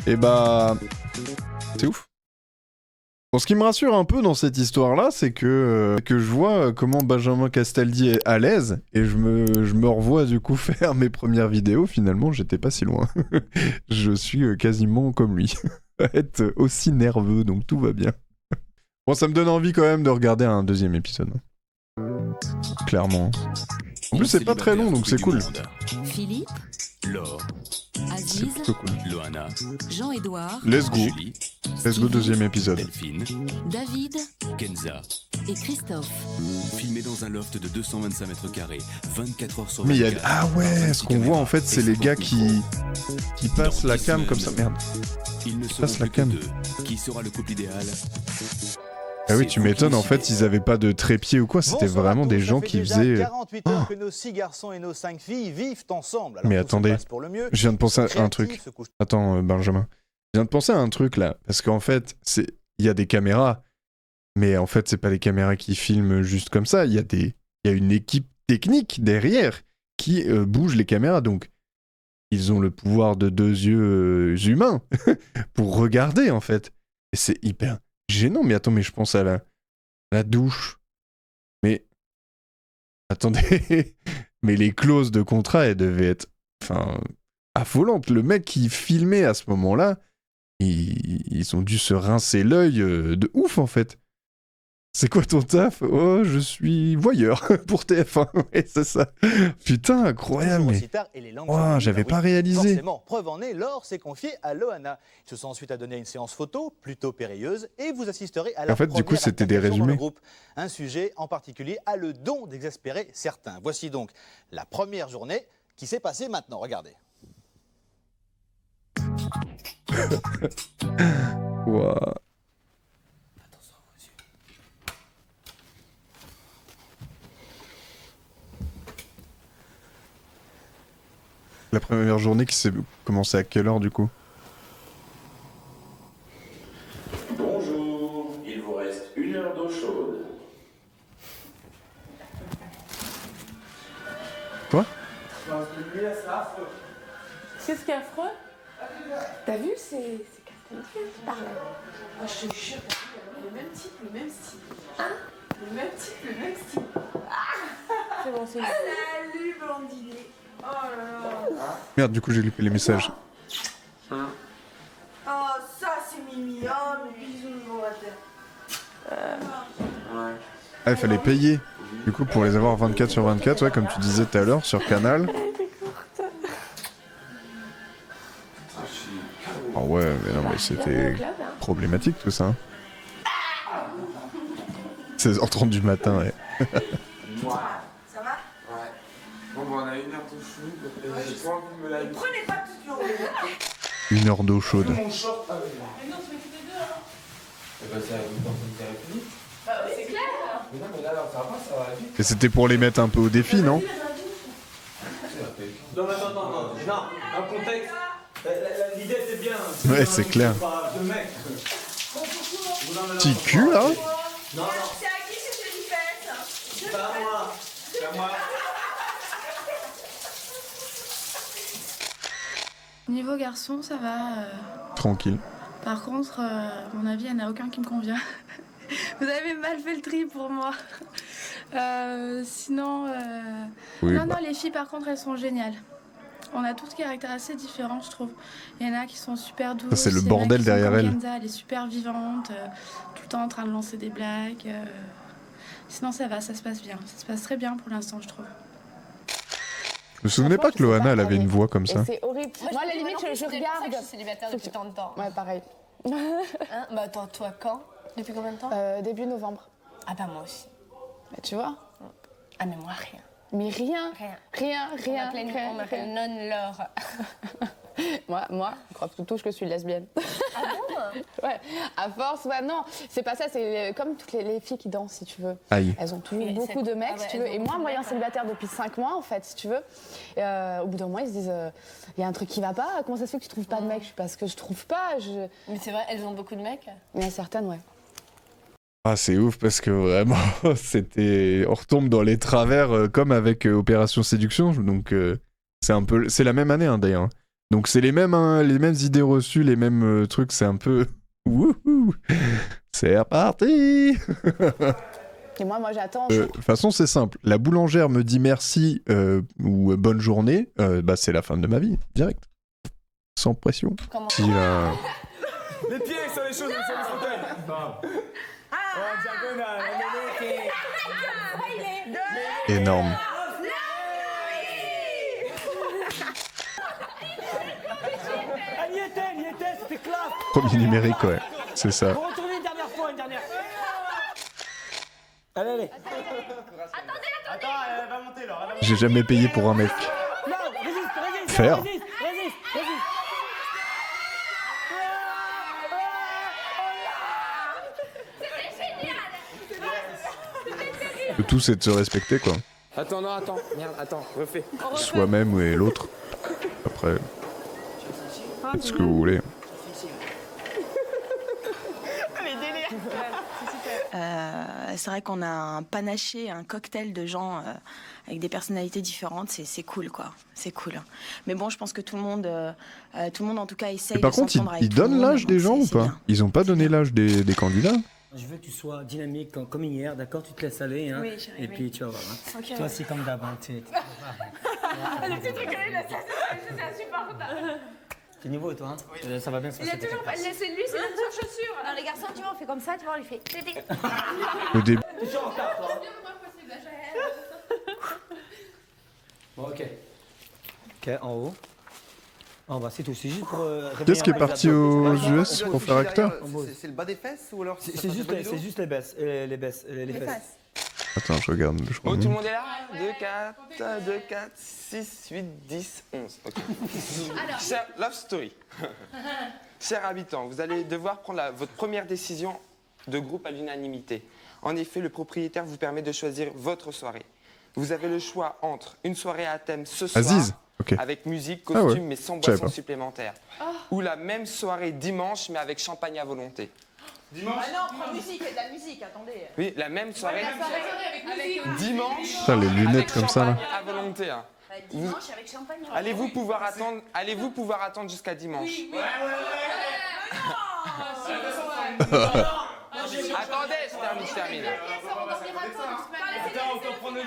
Et bah... C'est ouf. Bon, ce qui me rassure un peu dans cette histoire-là, c'est que je vois comment Benjamin Castaldi est à l'aise, et je me revois du coup faire mes premières vidéos. Finalement, j'étais pas si loin. Je suis quasiment comme lui. Être aussi nerveux, donc tout va bien. Bon, ça me donne envie quand même de regarder un deuxième épisode. Clairement. En plus, c'est pas très long, donc c'est cool. Philippe, Laure, C'est Aziz, plutôt cool. Loana, Jean-Édouard, Let's go. Julie, Let's go, deuxième épisode. Delphine, David Kenza. et Christophe. Filmé dans un loft de 225 mètres carrés, 24 heures sur 24. Mais il y a... Ah ouais, ce qu'on voit en fait, c'est les gars qui passent la cam comme ça. Merde. Ils ne passe seront la plus que cam. deux. Qui sera le couple idéal? Ah oui, C'est tu vous qui m'étonnes, en fait, décidez. ils avaient pas de trépied ou quoi, c'était Bonsoir vraiment à tous, des ça gens fait qui déjà faisaient... 48 heures que nos 6 garçons et nos 5 filles vivent ensemble. Alors, Mais tout se attendez, passe pour le mieux. je viens de penser à un Créatifs, truc. se couchent- Attends, Benjamin. Je viens de penser à un truc, là. Parce qu'en fait, il y a des caméras, mais en fait, c'est pas des caméras qui filment juste comme ça. Il y a une équipe technique derrière qui bouge les caméras. Donc, ils ont le pouvoir de deux yeux humains pour regarder, en fait. Et c'est hyper gênant. Mais attends, mais je pense à la douche. Mais... Attendez. Mais les clauses de contrat, elles devaient être... Enfin... affolante. Le mec qui filmait à ce moment-là, ils ont dû se rincer l'œil de ouf en fait. C'est quoi ton taf? Oh, je suis voyeur pour TF1. Ouais, c'est ça. Putain, incroyable. toujours Mais... aussi tard et les langues Ouah, féminines, j'avais bah pas oui, réalisé. Forcément, preuve en est, Laure s'est confiée à Loana. Ils se sont ensuite adonnés à une séance photo plutôt périlleuse et vous assisterez à la En fait, du coup, première c'était des altercation dans le résumés. groupe. Un sujet en particulier a le don d'exaspérer certains. Voici donc la première journée qui s'est passée maintenant. Regardez. Ouah. La première journée qui s'est commencée à quelle heure du coup? Bonjour, il vous reste 1 heure d'eau chaude. Quoi? Qu'est-ce qui est affreux? T'as vu, c'est Castaldi qui parle. Moi, je te jure, le même type, le même style. Hein? Le même type, le même style. C'est bon, c'est bon. Salut, blondinet. Oh là là. Merde, du coup j'ai loupé les messages. Oh, ça, c'est Mimi. Oh, mes bisous, mon water. Ah, il fallait payer. Du coup, pour les avoir 24 sur 24, ouais, comme tu disais tout à l'heure, sur Canal. Ah ouais, mais non, mais c'était problématique tout ça. 16h30 du matin, ouais. Ça va? Ouais. Bon, bah, on a 1 heure de chou, j'ai pas envie de me la Prenez pas toute journée. 1 heure d'eau chaude. mon short avec moi. Mais non, tu m'as fait les deux, hein. Et bah, c'est la même personne qui a répondu. Bah oui, c'est clair. Mais non, mais là, ça va vite. Et c'était pour les mettre un peu au défi, non? Non, un contexte. L'idée c'est bien. Ouais, c'est clair. De mec. Petit cul, là? Non, C'est à qui c'est fait une fête? c'est pas à moi. C'est à moi. Niveau garçon, ça va. Tranquille. Par contre, à mon avis, il n'y en a aucun qui me convient. Vous avez mal fait le tri pour moi. Sinon, Oui, non, bah. non, les filles, par contre, elles sont géniales. On a tous des caractères assez différents, je trouve. Il y en a qui sont super douces. Ça, c'est le il y en a bordel qui sont derrière comme elle. Kenza, elle est super vivante, tout le temps en train de lancer des blagues. Sinon, ça va, ça se passe bien. Ça se passe très bien pour l'instant, je trouve. Je me souvenais pas que Loana, elle avait une voix comme ça. C'est horrible. Moi, à la limite, je regarde. Je suis célibataire depuis tant de temps. Ouais, pareil. Hein, bah attends, toi quand? Depuis combien de temps? Début novembre. Ah bah moi aussi. Bah, tu vois. Ah mais moi rien. Mais rien. Rien. Rien. On m'appelle non-Laure. Moi, je crois plutôt que je suis lesbienne. Ah bon? Ouais, à force, ouais, non, c'est pas ça, c'est comme toutes les filles qui dansent, si tu veux. Aïe. Elles ont toujours Mais beaucoup c'est- de mecs, ah ouais, si tu veux. elles ont Et moi, beaucoup de moyen mecs, célibataire depuis 5 mois, en fait, si tu veux. Au bout d'un moment, ils se disent, il y a un truc qui va pas, comment ça se fait que tu trouves pas de mec? Je suis parce que je trouve pas, Mais c'est vrai, elles ont beaucoup de mecs. Il y en a certaines, ouais. Ah, c'est ouf parce que vraiment, c'était. On retombe dans les travers comme avec Opération Séduction. Donc, c'est un peu. C'est la même année, hein, d'ailleurs. Donc c'est les mêmes idées reçues, les mêmes trucs, c'est un peu... Wouhou. C'est reparti. Et moi j'attends. De toute façon, c'est simple. La boulangère me dit merci ou bonne journée, bah c'est la fin de ma vie, direct. Sans pression. Comment Il a... Les pieds sur les choses, sur les fauteuils. Diagonale, énorme. Elle y était, c'était classe. Premier numérique, ouais. C'est ça. Faut retourner une dernière fois, une dernière. Allez. Attends, elle va monter là. J'ai jamais payé pour un mec. Non, résiste. Faire. Résiste. Le tout, c'est de se respecter, quoi. Attends, merde, refais. Soi-même et l'autre. Après, faites ce que vous voulez. C'est vrai qu'on a un panaché, un cocktail de gens avec des personnalités différentes, c'est cool quoi, c'est cool. Mais bon, je pense que tout le monde en tout cas essaye Et par de contre, s'entendre avec ils tout le donnent monde, l'âge donc des gens ou c'est pas? bien. Ils ont pas donné l'âge des candidats? Je veux que tu sois dynamique comme hier, d'accord? Tu te laisses aller, hein? Oui, chérie, et oui. puis tu vas voir. Hein? Ok, Toi, ouais. c'est comme d'hab. Hein? Le petit truc là, c'est insupportable. T'es nouveau, toi, hein? Ça va bien se passer. C'est lui, c'est la seule chaussure. Non, les garçons, tu vois, on fait comme ça, tu vois, on lui fait tété. Au début. T'es toujours en retard, toi? Bon, ok. Ok, en haut. En bas, c'est tout. C'est juste pour. Qu'est-ce qui est parti aux US pour faire acteur? C'est le bas des fesses ou alors C'est juste les baisses. Les fesses. Attends, je regarde. Bon, tout le monde est là 2, 4, 6, 8, 10, 11. Ok. Cher Love Story. Chers habitants, vous allez devoir prendre votre première décision de groupe à l'unanimité. En effet, le propriétaire vous permet de choisir votre soirée. Vous avez le choix entre une soirée à thème ce soir, Aziz, ok. avec musique, Ah costume, ouais, mais sans je savais boisson pas. supplémentaire. Ou la même soirée dimanche, mais avec champagne à volonté. Dimanche. Ah non, prends musique, il y a de la musique, attendez. Oui, la même soirée. Avec Dimanche. Putain, les lunettes avec comme ça, là. champagne à volonté. Hein. Dimanche avec champagne. Allez-vous pouvoir attendre jusqu'à dimanche? Oui. Attendez, je termine.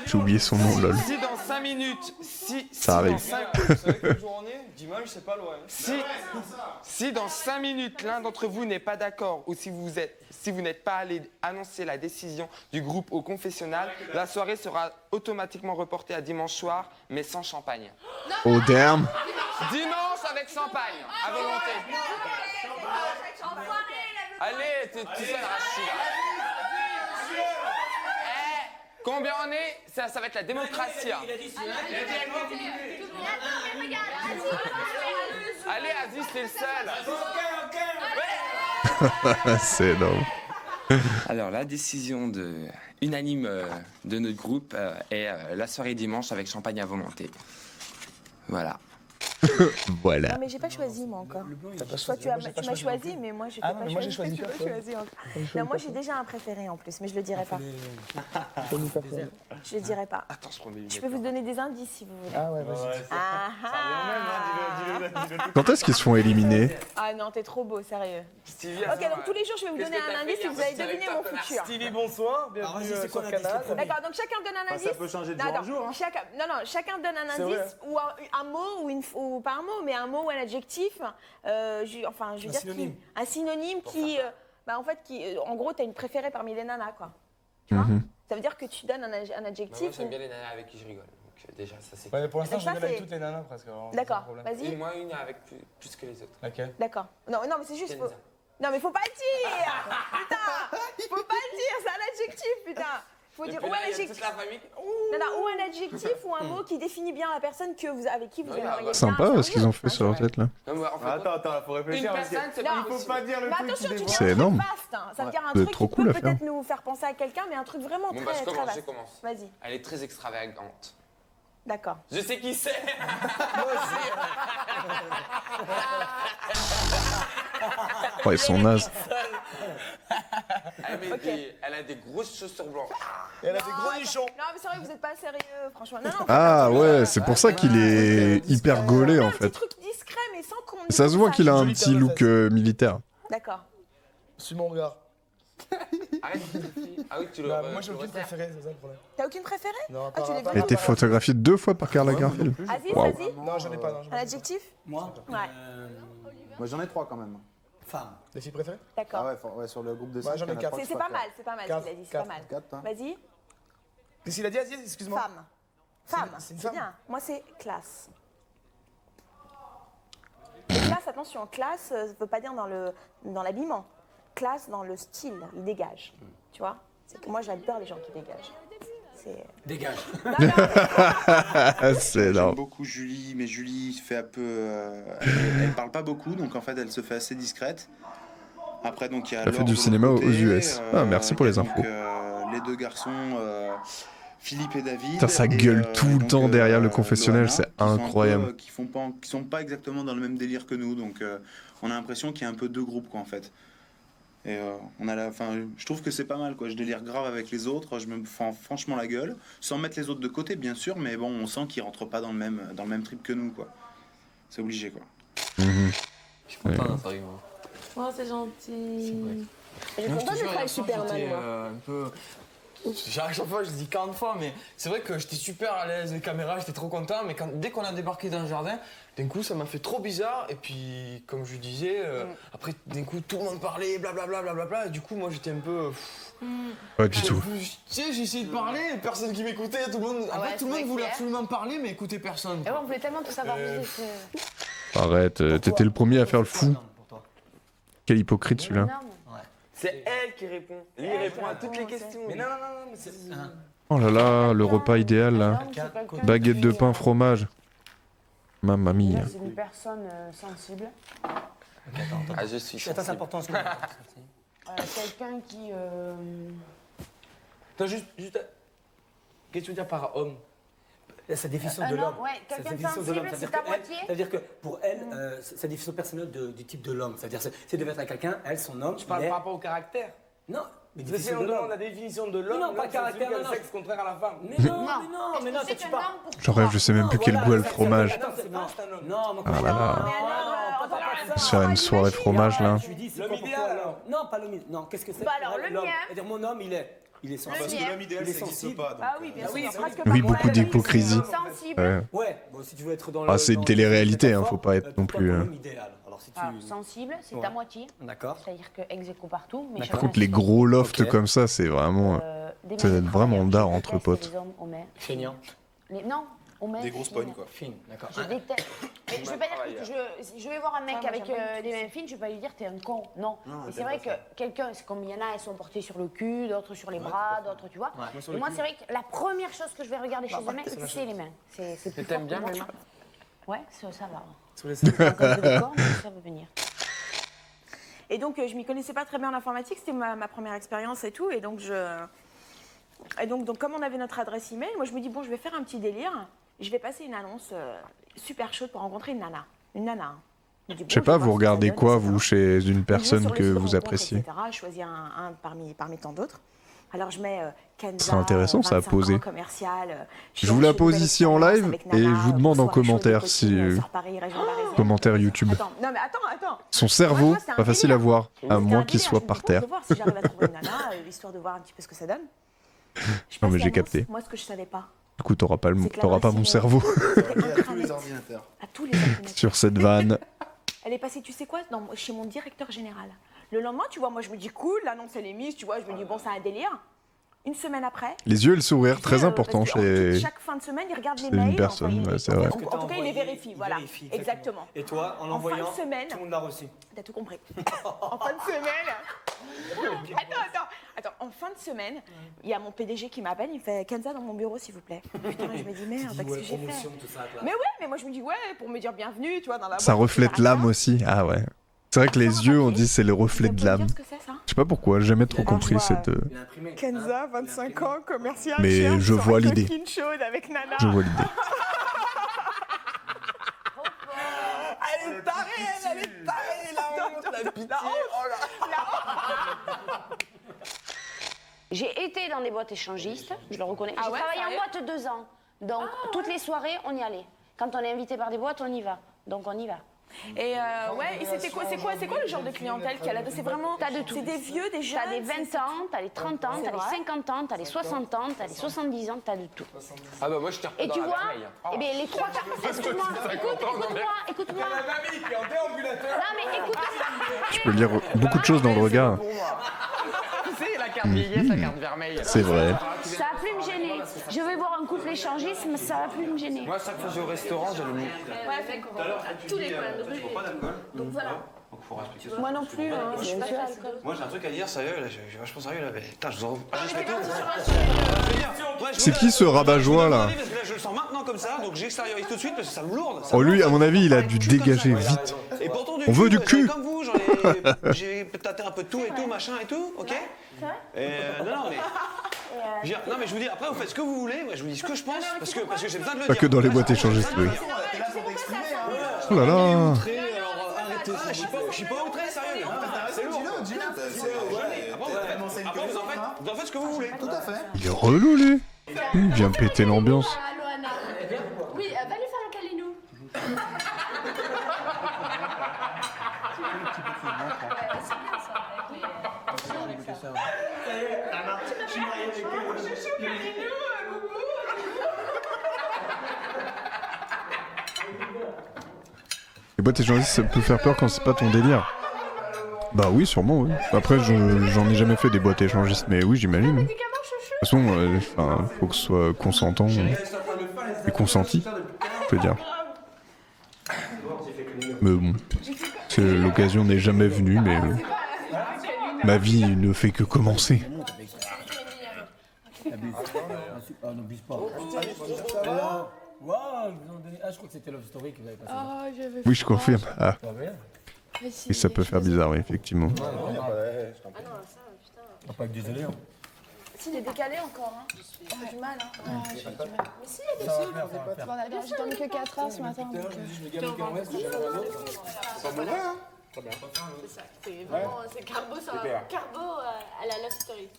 J'ai oublié son nom, lol. Si dans 5 minutes, Ça arrive. Dimanche, c'est pas loin. Si dans 5 minutes, l'un d'entre vous n'est pas d'accord ou si vous n'êtes pas allé annoncer la décision du groupe au confessionnal, la soirée sera automatiquement reportée à dimanche soir, mais sans champagne. Oh damn. Dimanche avec champagne, à volonté. Allez, t'es tout seul, Rachida. Combien on est? Ça va être la démocratie. Hein. Allez, Aziz, t'es le seul. C'est énorme. Alors, la décision unanime de notre groupe est la soirée dimanche avec champagne à volonté. Voilà. Voilà. Non, mais j'ai pas choisi, moi, encore. Toi, tu m'as choisi, mais moi, j'ai pas choisi. Moi, j'ai choisi Tu m'as choisi encore. Non, moi, j'ai déjà un préféré, en plus, mais je le dirai pas. Je le dirai pas. Attends, je prends mes lunettes. Je peux vous donner des indices, si vous voulez. Ah ouais, vas-y. Quand est-ce qu'ils se font éliminer? Ah non, t'es trop beau, sérieux. Stevie, Ok, donc tous les jours, je vais vous donner un indice et vous allez deviner mon futur. Stevie, bonsoir. Bienvenue sur le canal. D'accord, donc chacun donne un indice. Ça peut changer de jour en jour. Hein. Chacun donne un C'est vrai. indice ou un mot ou pas un mot, mais un mot ou un adjectif. Je veux dire synonyme. un synonyme qui, en gros, t'as une préférée parmi les nanas, quoi. Tu vois? Ça veut dire que tu donnes un adjectif. Moi, j'aime bien les nanas avec qui je rigole. Donc, déjà, ça c'est. Ouais, pour l'instant, Donc je ça, rigole avec c'est- toutes les nanas presque. D'accord, Et vas-y. moi, une avec plus que les autres. Laquelle? D'accord. Non, mais c'est juste. Kenza. Non, mais faut pas le dire. Putain, faut pas le dire, c'est un adjectif, putain. Faut dire ou un adjectif. Toute la famille. Ou un adjectif ou un mot qui définit bien la personne avec qui vous aimeriez bien. Sympa ce qu'ils ont fait sur leur tête là. Non, mais en fait, Attends, faut réfléchir. une parce que personne, c'est Non. pas Il faut pas dire le Mais truc attention, qui tu dis dévoile. C'est un truc énorme. vaste. Hein. Ça veut dire un C'est truc trop qui cool peut à faire. peut-être nous faire penser à quelqu'un, mais un truc vraiment Bon, très, bah, je très commence, vaste. je commence. Vas-y, Elle est très extravagante. d'accord. Je sais qui c'est. Oh, ils sont nazes. Elle a des grosses chaussures blanches. Et elle a des gros nichons. Non, mais c'est vrai que vous n'êtes pas sérieux, franchement. Non, Ah ouais, c'est pour ça qu'il est hyper gaulé en un petit fait. truc discret, mais Ça se voit qu'il a un petit look militaire. D'accord. Suis mon regard. Arrête. Ah oui, tu le. Bah, moi j'ai aucune préférée, c'est ça le problème. T'as aucune préférée? Non, Ah, tu l'as Elle a été photographiée 2 fois par Karl Lagerfeld. Aziz, Waouh. vas-y. Non, j'en ai pas. Non, Un adjectif? Moi Ouais. Moi j'en ai 3 quand même. Femme. Les filles préférées? D'accord. Ah ouais, sur le groupe de 5. Ouais, j'en ai 4. C'est pas mal ce qu'il a dit, c'est pas mal. 4, hein. Vas-y. Qu'est-ce qu'il a dit, Aziz? Excuse-moi. Femme. Femme, c'est une c'est femme. bien. Moi, c'est classe. Classe, attention, classe, ça veut pas dire dans l'habillement. Classe dans le style, il dégage. Tu vois? C'est que moi, j'adore les gens qui dégagent. Dégage. C'est J'aime énorme. beaucoup Julie, mais Julie fait un peu. Elle parle pas beaucoup, donc en fait, elle se fait assez discrète. Après, donc il y a. Elle a fait Laure du de cinéma l'autre aux côté, US. Ah, merci pour il y a les infos. donc, les 2 garçons, Philippe et David. Putain, ça et, gueule tout le donc, temps derrière le confessionnel, Loana, c'est qui sont un peu, incroyable. qui sont pas exactement dans le même délire que nous, donc on a l'impression qu'il y a un peu 2 groupes, quoi, en fait. Et je trouve que c'est pas mal, quoi. Je délire grave avec les autres, je me fends franchement la gueule, sans mettre les autres de côté, bien sûr, mais bon, on sent qu'ils rentrent pas dans le même trip que nous, quoi. C'est obligé, quoi. Mhm. Je suis content d'un pari, moi. Oh, c'est gentil. Je suis contente de travailler Superman, moi. un peu... À chaque fois, je le dis 40 fois, mais c'est vrai que j'étais super à l'aise, les caméras, j'étais trop content, mais dès qu'on a débarqué dans le jardin, d'un coup, ça m'a fait trop bizarre, et puis, comme je disais, après, d'un coup, tout le monde parlait, blablabla, blablabla, et du coup, moi, j'étais un peu... Pas du tout. Tu sais, j'ai essayé de parler, personne qui m'écoutait, tout le monde... En fait, tout le monde voulait absolument parler, mais écoutait personne. Et ouais, on voulait tellement tout savoir. Arrête, t'étais le premier à faire le fou. Quel hypocrite celui-là. C'est elle qui répond. Lui, il répond à toutes les questions. Mais non, mais c'est. Oh là là, le repas idéal là. Baguette de pain, fromage. Mamma mia. C'est une personne sensible. Ah, je suis. Attends, c'est important ce que Quelqu'un qui. Attends, juste... Qu'est-ce que tu veux dire par homme? Sa définition de l'homme. Ouais, quelqu'un de sensible, c'est ta moitié. C'est-à-dire que pour elle, sa définition personnelle du type de l'homme. C'est-à-dire, si elle devait être avec quelqu'un, elle, son homme. Tu parles par rapport au caractère? Non, mais si on demande la définition de l'homme, non, pas caractère, non, sexe contraire à la femme. Mais non, ça tu parles. J'en rêve, je sais même plus quel goût a le fromage. Non, Ah là là. On va se faire une soirée fromage là. Je lui dis, c'est l'homme idéal. Non, pas l'homme idéal. Non, qu'est-ce que c'est? Bah alors, le mien. C'est-à-dire, mon homme, il est sensible. Parce que l'homme idéal, ça n'existe pas. Ah oui, bien sûr. Oui, beaucoup d'hypocrisie. Sensible. Ouais, bon, si tu veux être dans Ah, c'est une télé-réalité, hein, faut pas être non plus. Sensible, c'est ta moitié. D'accord. C'est-à-dire que ex aequo partout. Mais Par contre, les gros lofts comme ça, c'est vraiment. Ça doit être vraiment d'art entre potes. Feignant. Non, on met. Des grosses pognes, quoi. Fine, d'accord. Je déteste. Mais je vais pas dire que je vais voir un mec avec des mains fines, je vais pas lui dire t'es un con. Non. Et c'est vrai que quelqu'un, c'est comme il y en a, elles sont portées sur le cul, d'autres sur les bras, d'autres, tu vois. Et moi, c'est vrai que la première chose que je vais regarder chez un mec, c'est les mains. C'est plus t'aimes bien fort que les moi. mains? Ouais, ça va. Sur les C'est encore des corps, mais ça va venir. Et donc, je m'y connaissais pas très bien en informatique, c'était ma première expérience et tout. Et donc, comme on avait notre adresse email, moi, je me dis, bon, je vais faire un petit délire. Je vais passer une annonce super chaude pour rencontrer une nana. Une nana. Je sais pas, vous regardez quoi, vous, chez une personne que vous appréciez? Je choisis un parmi tant d'autres. Alors je mets Kenza, Ce serait intéressant ça à poser. Commercial. Je vous la pose ici en live et je vous demande en commentaire si. Commentaire YouTube. Non mais attends. Son cerveau, pas facile à voir, à moins qu'il soit par terre. Si j'arrive à trouver une nana, histoire de voir un petit peu ce que ça donne. Non mais j'ai capté. Moi ce que je savais pas. Du coup, t'auras pas mon cerveau. À tous les ordinateurs. À tous les ordinateurs. Sur cette vanne. Elle est passée, tu sais quoi, chez mon directeur général. Le lendemain, tu vois, moi je me dis cool, l'annonce elle est mise, tu vois, je me dis bon, c'est un délire. Une semaine après. Les yeux et le sourire, très important chez. Chaque fin de semaine, il regarde les mails. Une personne, ouais, c'est vrai. En tout cas, il les vérifie, voilà. Exactement. Et toi, en l'envoyant, tout le monde l'a reçu. T'as tout compris. En fin de semaine. Attends. En fin de semaine, il y a mon PDG qui m'appelle, il me fait Kenza dans mon bureau, s'il vous plaît. Putain, je me dis merde, qu'est-ce que j'ai fait? Mais ouais, mais moi je me dis ouais, pour me dire bienvenue, tu vois, dans la. Ça reflète l'âme aussi. Ah ouais. C'est vrai que les yeux, on dit c'est le reflet de l'âme. Je sais pas pourquoi, j'ai jamais trop compris cette. Kenza, 25 ans, commercial. Mais je vois l'idée. Je vois l'idée. Elle est tarée, la honte, la pitié. Oh là. J'ai été dans des boîtes échangistes, je le reconnais. J'ai travaillé en boîte 2 ans. Donc, toutes les soirées, on y allait. Quand on est invité par des boîtes, on y va. Donc, on y va. Et ouais, et c'est quoi le genre de clientèle qu'il y a là? C'est vraiment, T'as de tout. c'est des vieux, des jeunes. T'as des 20 ans, t'as les 30 ans, C'est t'as les vrai. 50 ans, t'as les 60 ans, t'as les 70 ans, t'as de tout. Ah bah moi je t'ai repris Et dans tu la vois, vermeille. eh bien, les trois quarts... Excuse-moi, écoute-moi. La mamie qui est en déambulateur. Non mais écoute-moi. Tu peux lire beaucoup de choses dans le regard. Tu sais, la carte vieillesse, la carte vermeille. C'est vrai. Ça va plus me gêner. Je vais voir un couple échangiste, mais ça va plus me gêner. Moi, chaque fois que je vais au restaurant, j'avais mis. Ouais, tous les coins. Donc voilà. Donc faut respecter ça. Moi non plus, je suis pas très alcool. Moi j'ai un truc à dire, sérieux, là, je suis vachement sérieux là. Mais... Putain, je vous en. C'est qui ce rabat-joie là? Parce que là, je le sens maintenant comme ça, donc j'extériorise tout de suite parce que ça me lourde. Oh lui, à mon avis, il a dû dégager vite. Et pourtant, On veut du cul. Comme vous, j'ai tâté un peu de tout et tout, machin et tout, ok? Et non, mais. Non, mais je vous dis, après, vous faites ce que vous voulez, moi je vous dis ce que je pense, parce que j'ai besoin de le dire. Pas que dans les boîtes échangistes, oui. Oh là là. Je suis pas outré, sérieux. C'est lourd. Après, vous en faites ce que vous voulez. Tout à fait. Il est relou lui. Il vient péter l'ambiance. Loana. Oui, va lui faire un câlinou. Les boîtes échangistes, ça peut faire peur quand c'est pas ton délire. Bah oui, sûrement, oui. Après, j'en ai jamais fait des boîtes échangistes, mais oui, j'imagine. De toute façon, faut que ce soit consentant et consenti, je peux dire. Mais bon, l'occasion n'est jamais venue, mais ma vie ne fait que commencer. N'abuse pas. Waouh, ils ont donné. Ah, je crois que c'était Love Story que vous avez passé. Oh, je veux Oui, je confirme. Ah. Mais Et ça peut faire bizarre, oui, effectivement. Ah non, ça, putain. Pas que désolé. Hein. Si, il est décalé encore, hein. J'ai du mal, hein. Ouais, j'ai du mal. Mais si, il y a des sous. Bon, j'ai dormi que 4 heures ce matin. Donc... C'est pas mauvais, hein? Très bien. C'est ça, c'est vraiment, c'est Carbo, ça va. Carbo à la Love Story.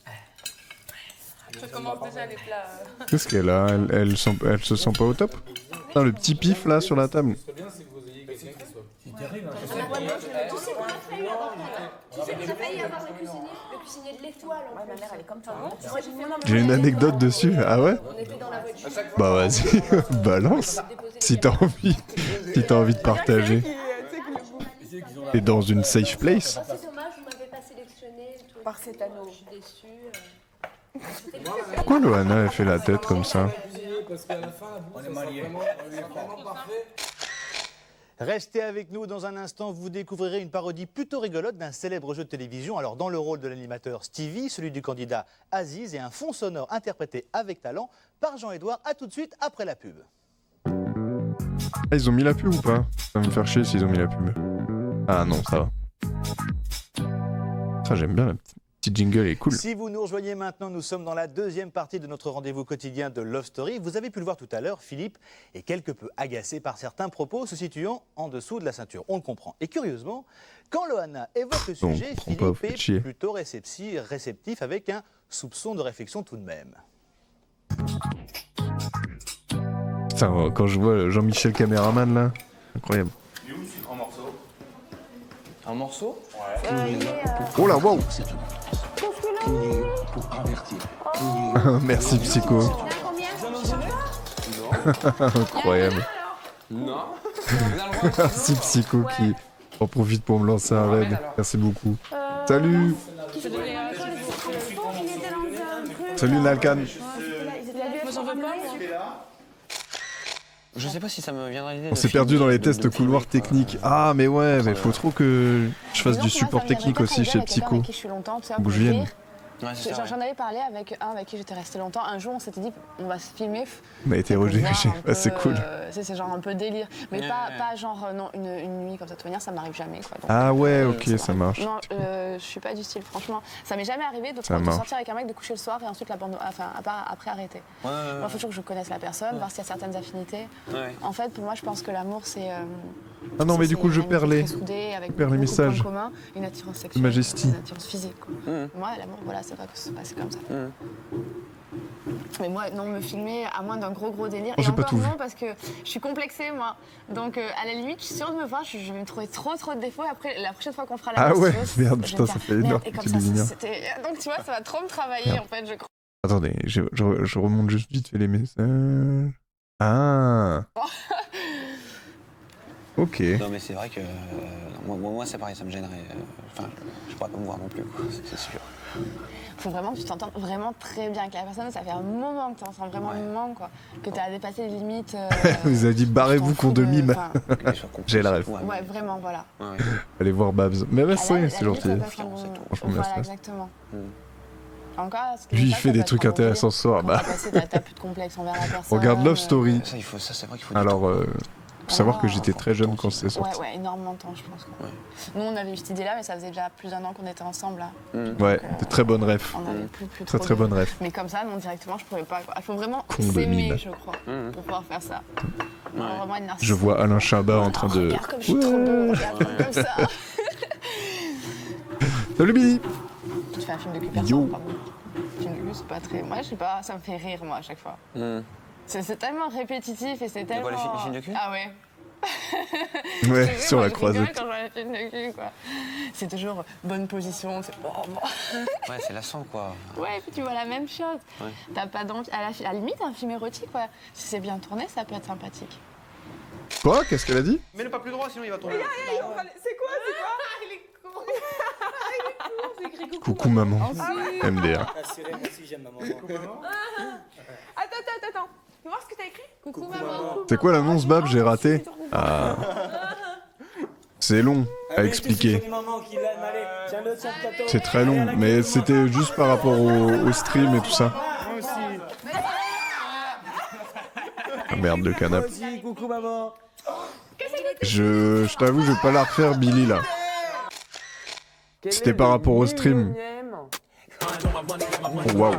Je commence déjà les plats. Qu'est-ce qu'elle a? Elle se sent pas au top? Putain, le petit pif là sur la table. Ce serait bien, c'est que vous ayez quelqu'un qui soit. C'est terrible, hein. Tu sais qu'on a failli avoir tu sais qu'on a failli avoir le cuisinier de l'étoile. Ouais, ma mère, elle est comme toi. Moi, j'ai fait J'ai une anecdote dessus. Ah ouais? On était dans la voiture. Bah vas-y, balance. Si t'as envie. Si t'as envie de partager. T'es dans une safe place. C'est dommage, vous m'avez pas sélectionné. Par cet anneau. Je suis déçue. Pourquoi Loana elle fait la tête comme ça? Parce qu'à la fin, On est mariés. vraiment parfait. Restez avec nous dans un instant, vous découvrirez une parodie plutôt rigolote d'un célèbre jeu de télévision. Alors dans le rôle de l'animateur Stevie, celui du candidat Aziz et un fond sonore interprété avec talent par Jean-Edouard. A tout de suite après la pub. Ah, ils ont mis la pub ou pas? Ça va me faire chier s'ils ont mis la pub. Ah non, ça va. Ah, j'aime bien la petite jingle, elle est cool. Si vous nous rejoignez maintenant, nous sommes dans la deuxième partie de notre rendez-vous quotidien de Love Story. Vous avez pu le voir tout à l'heure, Philippe est quelque peu agacé par certains propos se situant en dessous de la ceinture. On le comprend. Et curieusement, quand Loana évoque le sujet, Philippe est plutôt réceptif avec un soupçon de réflexion tout de même. Putain, quand je vois Jean-Michel caméraman là, incroyable. En morceaux. Un morceau? Ouais. Oh là, wow! Pour avertir. Merci Psycho. Incroyable. Non. Merci Psycho qui en profite pour me lancer un raid. Merci beaucoup. Salut! Salut Nalkan. Je sais pas si ça me viendra l'idée. On s'est perdu dans les tests couloirs techniques. Ah mais ouais, mais faut trop que je fasse du support technique aussi chez Psycho. Avec qui je suis longtemps, tu sais, Où je vienne. Ouais, c'est ça, J'en avais parlé avec un avec qui j'étais restée longtemps. Un jour, on s'était dit, on va se filmer. On a été redirigé. C'est cool. C'est genre un peu délire. Mais Ouais, pas genre, non, une nuit comme ça de venir, ça m'arrive jamais. Quoi. Donc, Ah ouais, ok, ça marche. Non, je suis pas du style, franchement. Ça m'est jamais arrivé de Ça marche. sortir avec un mec, de coucher le soir et ensuite après arrêter. Ouais, Moi, il faut toujours que je connaisse la personne, voir s'il y a certaines affinités. Ouais. En fait, pour moi, je pense que l'amour, c'est. Ah non, mais du coup, je perds les messages. Une attirance sexuelle, Majesty. une attirance physique. Quoi. Moi, l'amour, voilà, c'est vrai que c'est passé comme ça. Mais moi, non, me filmer, à moins d'un gros délire. Oh, Et j'ai pas encore tout vu. non, parce que je suis complexée, moi. Donc, à la limite, je suis sûre de me voir, je vais me trouver trop de défauts. Et après, la prochaine fois qu'on fera la Ah ouais, masteuse, merde, je vais putain, me ça faire, fait une merde, heure et que comme tu ça, l'ignores. c'était... Donc, tu vois, ça va trop me travailler, en fait, je crois. Attendez, je remonte juste vite fait les messages. Ah. Ok. Non, mais c'est vrai que moi c'est pareil, ça me gênerait. Enfin, je pourrais pas me voir non plus, quoi, c'est sûr. Faut vraiment que tu t'entendes vraiment très bien avec la personne. Ça fait un moment que tu ensemble, vraiment un moment, quoi. Que tu as dépassé les limites. Vous avez dit barrez-vous qu'on de mime. J'ai la ref. Ouais, vraiment, voilà. Allez voir Babs. Mais bah, c'est gentil. Franchement, Franchement, voilà, merci. exactement. Encore, ce qui Lui, est il ça, fait ça des peut trucs être un bon intéressants ce soir. délire. Bah. Quand t'as plus de complexe envers la personne. Regarde Love Story. Ça, c'est vrai qu'il faut Alors, faut savoir que j'étais très jeune quand c'est sorti. Ouais, énormément de temps, je pense. Quoi. Nous, on avait eu cette idée-là, mais ça faisait déjà plus d'un an qu'on était ensemble. Là. Ouais, de très bonnes refs. On avait plus Très trop très de- bonnes refs. Mais comme ça, non, directement, je pouvais pas. Quoi. Il faut vraiment Con de s'aimer, mime. je crois, pour pouvoir faire ça. Faut vraiment être narcissique. Je vois Alain Chabat en train de... Regarde comme je suis trop beau, regarde comme ça. Salut Billy. Tu fais un film de cul Yo. personne, pardon. Film de cul, c'est pas très... Moi, je sais pas, ça me fait rire, moi, à chaque fois. C'est tellement répétitif et c'est tellement... quoi, les films de cul Ah ouais. Ouais, Je sais, sur moi, la je rigole croisette. quand je vois les films de cul, quoi. C'est toujours bonne position, c'est bon. Ouais, c'est lassant, quoi. Ouais, et puis tu vois la même chose. Ouais. T'as pas d'envie... À la limite, un film érotique, quoi. Si c'est bien tourné, ça peut être sympathique. Quoi? Qu'est-ce qu'elle a dit? Mets le pas plus droit, sinon il va tomber. C'est quoi? Il est con. Il est con. Coucou maman. MDR. La sirène aussi, j'aime maman. Coucou maman. Attends. Tu veux voir ce que t'as écrit? Coucou maman. C'est quoi l'annonce Bab? J'ai raté. Ah. C'est long à expliquer. C'est très long, mais c'était juste par rapport au stream et tout ça. Moi aussi. Ah, merde, le canapé. Moi aussi, coucou maman. Je t'avoue, je vais pas la refaire, Billy, là. C'était par rapport au stream. Oh, waouh.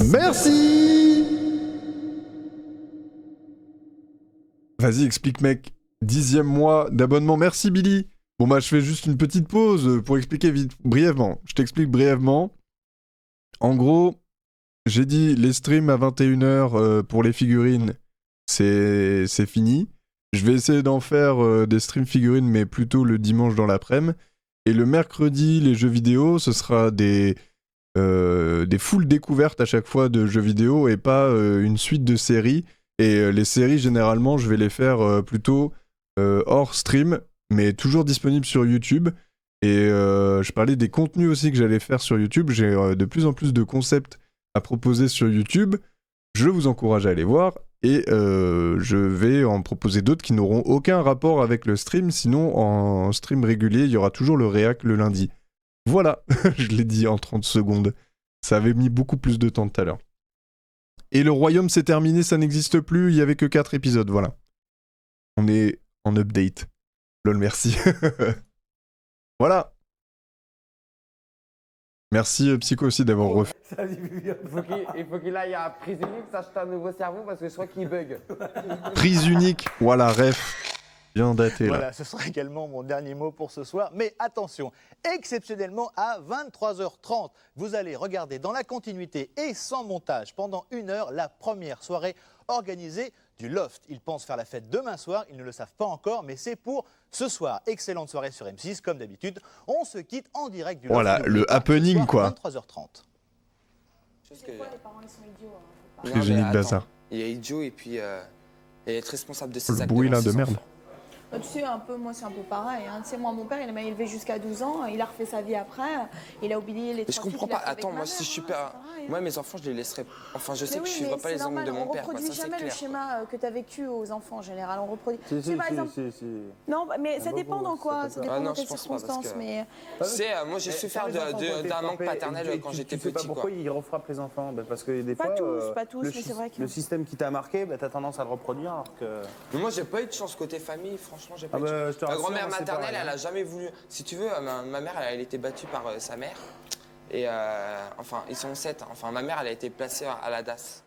Merci. Vas-y, explique, mec. 10e mois d'abonnement. Merci, Billy. Bon, bah, je fais juste une petite pause pour expliquer brièvement. Je t'explique brièvement. En gros, j'ai dit les streams à 21h pour les figurines, c'est fini. Je vais essayer d'en faire des streams figurines, mais plutôt le dimanche dans l'après-midi. Et le mercredi, les jeux vidéo, ce sera des full découvertes à chaque fois de jeux vidéo et pas une suite de séries. Et les séries, généralement, je vais les faire plutôt hors stream, mais toujours disponibles sur YouTube. Et je parlais des contenus aussi que j'allais faire sur YouTube. J'ai de plus en plus de concepts à proposer sur YouTube. Je vous encourage à aller voir. Et je vais en proposer d'autres qui n'auront aucun rapport avec le stream. Sinon, en stream régulier, il y aura toujours le réac le lundi. Voilà, je l'ai dit en 30 secondes. Ça avait mis beaucoup plus de temps tout à l'heure. Et le royaume s'est terminé, ça n'existe plus. Il y avait que 4 épisodes, voilà. On est en update. Lol, merci. Voilà. Merci Psycho aussi d'avoir refait. Il faut qu'il aille à prise unique, s'acheter un nouveau cerveau parce que je crois qu'il bug. Prise unique, voilà, ref. Bien daté là. Voilà, ce sera également mon dernier mot pour ce soir. Mais attention, exceptionnellement à 23h30, vous allez regarder dans la continuité et sans montage pendant 1 heure la première soirée organisée du Loft. Ils pensent faire la fête demain soir, ils ne le savent pas encore, mais c'est pour ce soir. Excellente soirée sur M6, comme d'habitude. On se quitte en direct du Loft. Voilà, le happening quoi. 23h30. C'est quoi, les parents, ils sont idiots. Très Non, mais génique attends, bazar. Il est idiot et puis et être responsable de Le ses actes. bruit là devant de ses merde. enfants. Bah, tu sais, un peu, moi, c'est un peu pareil. Hein. Tu sais, moi, mon père, il m'a élevé jusqu'à 12 ans. Il a refait sa vie après. Il a oublié les Mais je trois comprends filles qu'il pas. a fait avec Attends, ma moi mère, si je suis hein, père. c'est pareil, hein. Moi, mes enfants, je les laisserai. Enfin, je sais Mais que oui, je suivrai mais pas les c'est angles de normal, mon père. On Quoi. reproduit Ça, c'est jamais le clair. schéma que tu as vécu aux enfants en général. On reproduit. Si, Tu sais, par exemple. si. Non, mais ça Ah, dépend bon, dans quoi. c'est Ça pas dépend Ah non, dans quelles je pense pas, parce circonstances. que- Mais Tu sais, moi j'ai souffert d'un manque paternel quand j'étais Tu sais pas petit. pourquoi Quoi. il refrappe les enfants? Parce que des Pas fois, tous, pas tous, le, mais c'est vrai que- le système qui t'a marqué, t'as tendance à le reproduire alors que... Mais moi j'ai pas eu de chance côté famille, franchement j'ai pas Ah eu de bah, chance. je te Ma rassure, grand-mère moi, c'est maternelle, pareil, elle hein. a jamais voulu. Si tu veux, ma mère elle a été battue par sa mère. Et enfin, ils sont 7. Enfin, ma mère elle a été placée à la DAS.